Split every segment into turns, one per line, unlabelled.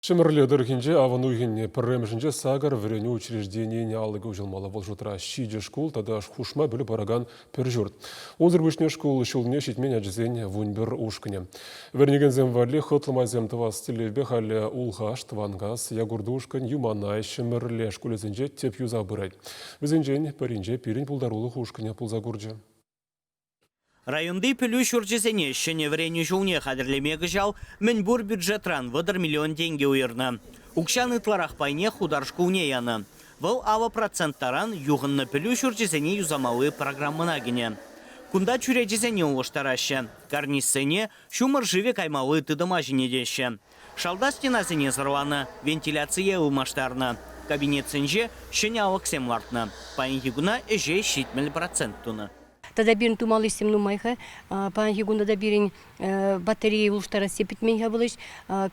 Шемерледер хинже авануйгенне пірремжінже сагар вірені учреждениене алығы жылмалы бұл жұтыра шиде школ, тада хушма білі бараган пір жұрт. Онзыр вишне школ шылдне шетмен әжізен вунбір ушкіне. Вернеген земварле хытлыма земтывас стилебе халі улғаш, твангас, ягурды ушкын, юманай, шемерле школезінже теп юза бұрайд. Візінжен пірінже пирин пулдарулы ушкіне пулзагурджа.
Районды пілі шүрчесене шыне врені жуне қадірлемегі жал, мінбур бюджетран вадыр миллион тенге уйырны. Укшан ытларақ пайне хударшку уне яны. Выл ава проценттаран юғынны пілі шүрчесене юзамалы программына гене. Кунда чүречесене ұлыштарашы. Карниссене шумыр живе каймалы тыдыма жинедеші. Шалда стенасене зырланы, вентиляция ұлмаштарны. Кабинетсенже шыне алықсем лартны. Пайынхигуна эже шитмел процент туны.
Тада бирин тумалы истем нумайха, панхигунда да бирин батарея улуштара сепитмен хабылыш,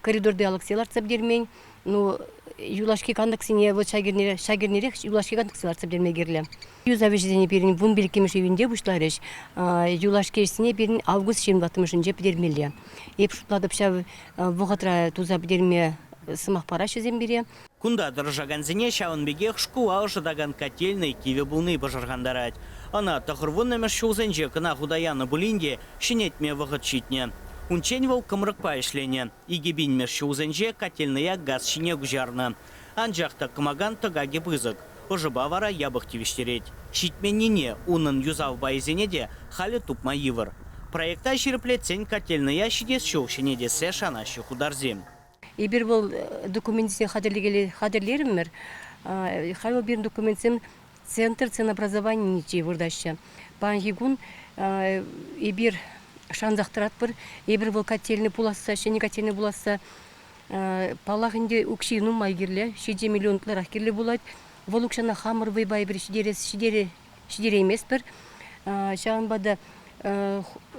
коридорды алыкселар цабдермен, юлашки кандаксине вот шагернерек юлашки кандакселар цабдермегерле. Юзавеждене бирин вун билкемеш үйінде бушларыш, юлашкесине бирин август 26-шынже пидермеле. Еп шутладып шав вугатра туза пидерме сымақ парашы зембере.
Кунда дыржаганзине шауынбегех шкула ожидаган котельный киве булны бажаргандарать. Ана тахырвуннамеш шоузенже кына худаяны булинде шинетме вағыт шитне. Унчен вол кымрыкпа ішлене. Игебинмеш шоузенже котельная газ шине гужарны. Анжақта кымаган тыгаге бызык. Ожыба вара ябық тивиштереть. Шитменіне унын юзав байзене де халі тупма йывыр. Проекта ширеплетсен котельная шидес шоушене се шанашы хударзем.
Ибір бұл документсен қадірлеріммір. Хайва бір документсен Центр ценообразования ничей вырдаща. Панхигун ибир шанзахтырат бір, ибір бұл котельный буласа, шені котельный буласа, палағынде үкшейну майгерле, 7 миллион кларах керле булат. Вол үкшана хамыр вайбай бір шидере емес бір. Шағынбада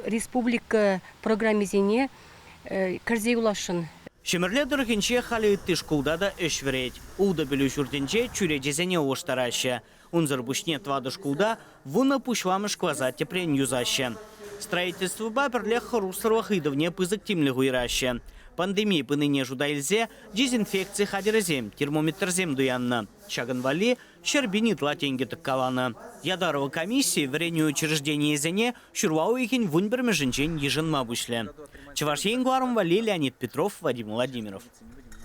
республика программезіне кірзей улашын.
Шемерле дұрғынше қалы үтті шкулда да үш верет. Улда білі жүрдінше чүречесене оштарашы. Унзыр бушне твады шкулда вуна пушламыш кваза тепрен юзашы. Строительство баберле хорусырвах идовне пызык тимлі гуйрашы. Пандемия пыныне жудайлзе дезинфекция хадерзем, термометрзем дуянны. Шагынвали шербинит латенге тыккаланы. Ядарова комиссии вреню учреждение зене шурвау ихин вунбермежинчен ежынма бушле. Чевашейн Гуаром Вали, Леонид Петров, Вадим Владимиров.